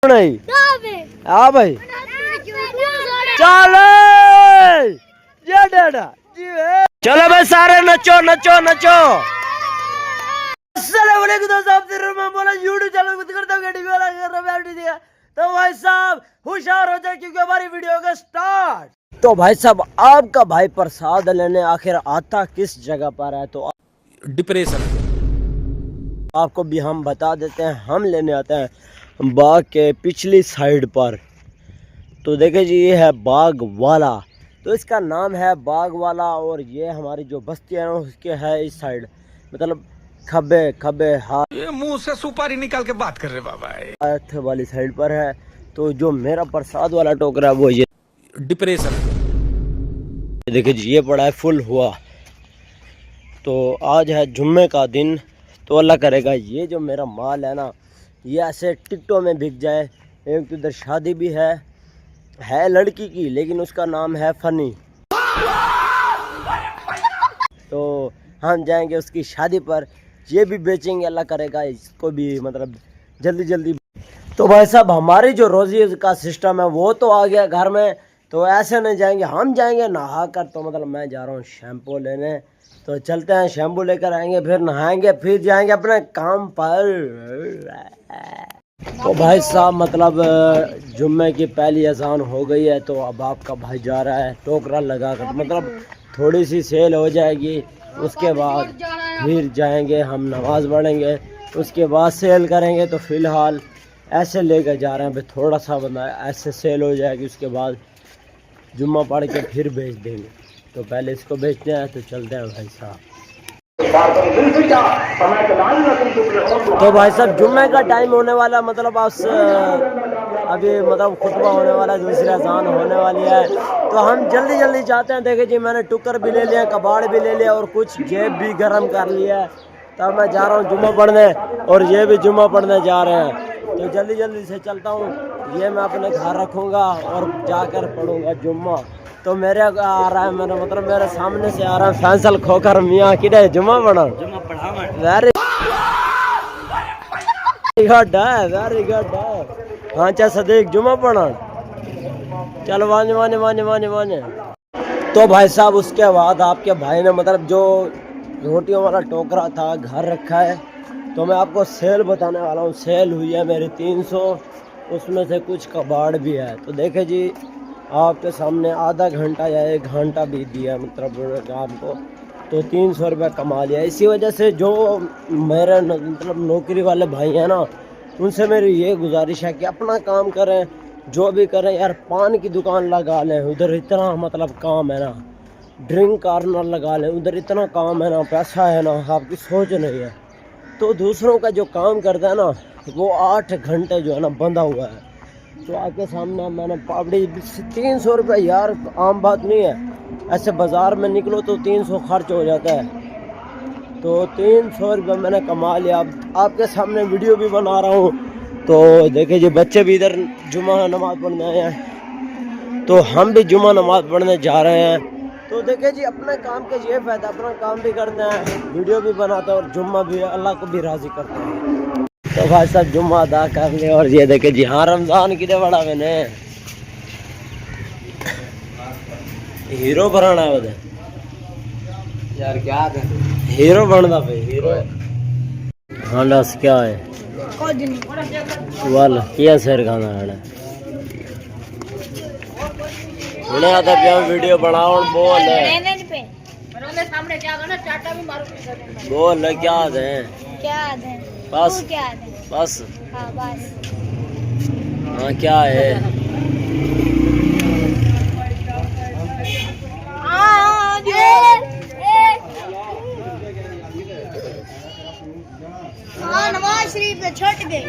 नहीं हाँ भाई चलो ये डाडा चलो भाई सारे नचो नचो नचो। तो भाई साहब होशियार हो जाए क्योंकि हमारी वीडियो का स्टार्ट। तो भाई साहब आपका भाई प्रसाद लेने आखिर आता किस जगह पर है, तो डिप्रेशन आपको भी हम बता देते हैं। हम लेने आते हैं बाग के पिछली साइड पर। तो देखे जी ये है बाग वाला, तो इसका नाम है बाग वाला। और ये हमारी जो बस्ती है उसके है इस साइड, मतलब खब्बे खब्बे हाथ ये मुंह से सुपारी निकाल के बात कर रहे बाबा वाली साइड पर है। तो जो मेरा प्रसाद वाला टोकरा है वो ये डिप्रेशन देखिए जी ये पड़ा है फुल हुआ। तो आज है जुम्मे का दिन, तो अल्लाह करेगा ये जो मेरा माल है ना ये ऐसे टिकटों में बिक जाए। एक तो इधर शादी भी है लड़की की, लेकिन उसका नाम है फनी। तो हम जाएंगे उसकी शादी पर, ये भी बेचेंगे अल्लाह करेगा इसको भी, मतलब जल्दी जल्दी। तो भाई साहब हमारी जो रोजी का सिस्टम है वो तो आ गया घर में। तो ऐसे नहीं जाएंगे, हम जाएंगे नहा कर। तो मतलब मैं जा रहा हूँ शैम्पू लेने, तो चलते हैं शैम्पू लेकर आएंगे, फिर नहाएंगे, फिर जाएंगे अपने काम पर। तो भाई साहब मतलब जुम्मे की पहली अजान हो गई है, तो अब आपका भाई जा रहा है टोकरा लगा कर, मतलब थोड़ी सी सेल हो जाएगी, उसके बाद फिर जाएंगे हम नमाज पढ़ेंगे, उसके बाद सेल करेंगे। तो फ़िलहाल ऐसे लेकर जा रहे हैं, भाई थोड़ा सा बंदा ऐसे सेल हो जाएगी, उसके बाद जुम्मा पढ़ के फिर बेच देंगे। तो पहले इसको बेचते हैं, तो चलते हैं भाई साहब। तो भाई साहब जुम्मे का टाइम होने वाला, मतलब अभी मतलब खुतबा होने वाला, दूसरी अजान होने वाली है। तो हम जल्दी जल्दी जाते हैं। देखे जी मैंने टुकर भी ले लिया, कबाड़ भी ले लिया और कुछ जेब भी गर्म कर लिया है। तब मैं जा रहा हूँ जुम्मा पढ़ने, और ये भी जुम्मा पढ़ने जा रहे हैं। तो जल्दी जल्दी से चलता हूँ, ये मैं अपने घर रखूँगा और जाकर पढ़ूँगा जुम्मा। तो मेरे आ रहा है, मेरा मतलब मेरे सामने से आ रहा है फैसल खोकर मियाँ किधर जुम्मा पढ़ा वेरी गुड है, वेरी गुड है। हाँ चा सदीक जुम्मा पढ़ा, चलो वाने वाने वाने वाने वाने। तो भाई साहब उसके बाद आपके भाई ने मतलब जो रोटियों वाला टोकरा था घर रखा है। तो मैं आपको सेल बताने वाला हूँ। सेल हुई है मेरी 300, उसमें से कुछ कबाड़ भी है। तो देखे जी आपके सामने आधा घंटा या 1 घंटा बीत दिया मतलब काम को, तो 300 रुपये कमा लिया। इसी वजह से जो मेरे मतलब नौकरी वाले भाई हैं ना, उनसे मेरी ये गुजारिश है कि अपना काम करें, जो भी करें यार। पान की दुकान लगा लें, उधर इतना मतलब काम है ना। ड्रिंक कॉर्नर लगा लें, उधर इतना काम है ना, पैसा है ना, आपकी सोच नहीं है। तो दूसरों का जो काम करता है ना वो 8 घंटे जो है ना बंधा हुआ है। तो आपके सामने मैंने पापड़ी 300 रुपये, यार आम बात नहीं है। ऐसे बाज़ार में निकलो तो 300 खर्च हो जाता है। तो 300 रुपये मैंने कमा लिया। अब आपके सामने वीडियो भी बना रहा हूँ। तो देखिए जी बच्चे भी इधर जुम्मा नमाज़ पढ़ने आए हैं, तो हम भी जुम्मा नमाज़ पढ़ने जा रहे हैं। तो देखिए जी अपने काम का ये फ़ायदा, अपना काम भी करते हैं, वीडियो भी बनाते हैं और जुम्मा भी अल्लाह को भी राज़ी करते हैं। तो भाई साहब जुम्मा अदा कर लिया। और ये देखे जी हाँ रमज़ान कितने बड़ा मैंने हीरो बनाना है उधर यार क्या है हीरो बनना पे हीरो। हाँ दस क्या है वाल क्या शेर खाना है उन्हें आता पे वीडियो बनाओ और बोल क्या है बस बस हाँ क्या है नवाज शरीफ में छट गए।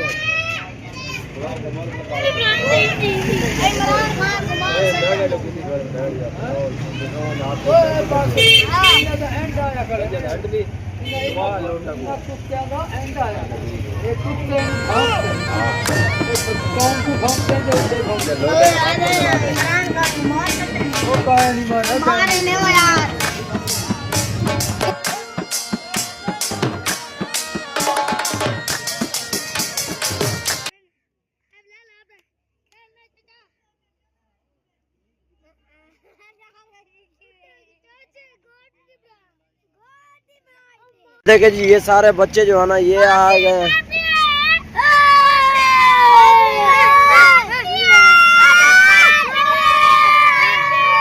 देखिए जी ये सारे बच्चे जो है ना ये आ गए हैं।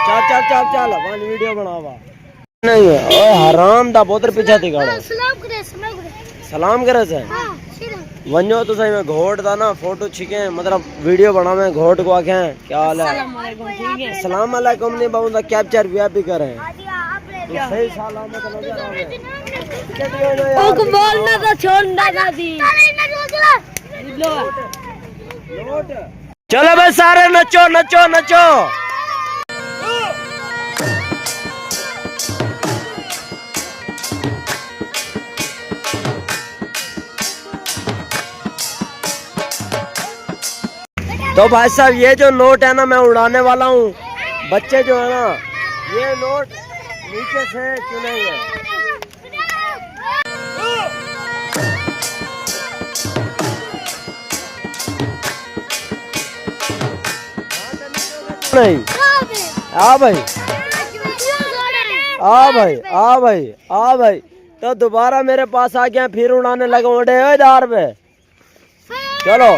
चल चल चल चल वन वीडियो बनावा नहीं है ओए हराम दा बोतर पीछे थी गाड़ो सलाम करे से वन्यो तो सही में घोट था ना फोटो छिके मतलब वीडियो बनावे घोट को आखे क्या हाल है सलाम अलैकुम नहीं बाबू दा कैप्चर वीआईपी करे सही सलामत नजर आवे बोलना तो छोड़ना दादी चलो भाई सारे नचो नचो नचो तो भाई साहब ये जो नोट है ना मैं उड़ाने वाला हूँ बच्चे जो है ना ये नोट नीचे से चुनेंगे नहीं आ भाई आ भाई आ भाई आ भाई तो दोबारा मेरे पास आ गया फिर उड़ाने लगे उड़े दार पे चलो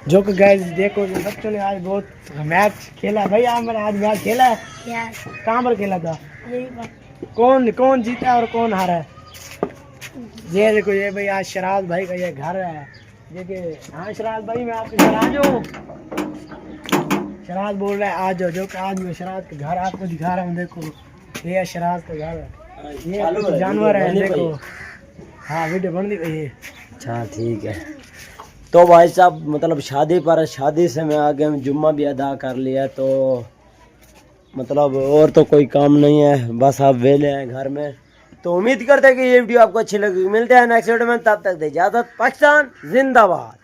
जो कि गाइस देखो बच्चों ने आज बहुत मैच खेला भाई हमने आज मैच खेला है कहाँ पर खेला था कौन कौन जीता और कौन हारा है ये देखो ये भाई आज शराज भाई का ये घर है देखिए हाँ शराज भाई मैं आपके घर आ जाऊँ शराज बोल रहा है आ जाओ जो कि आज मैं शराज का घर आपको दिखा रहा हूँ देखो ये है शराज का घर है ये कुछ जानवर है देखो हाँ वीडियो बन दी भाई ये अच्छा ठीक है तो भाई साहब मतलब शादी पर शादी से मैं आगे जुम्मा भी अदा कर लिया तो मतलब और तो कोई काम नहीं है बस आप वेले हैं घर में तो उम्मीद करते हैं कि ये वीडियो आपको अच्छी लगी मिलते हैं नेक्स्ट वीडियो में तब तक दे इजाजत पाकिस्तान जिंदाबाद।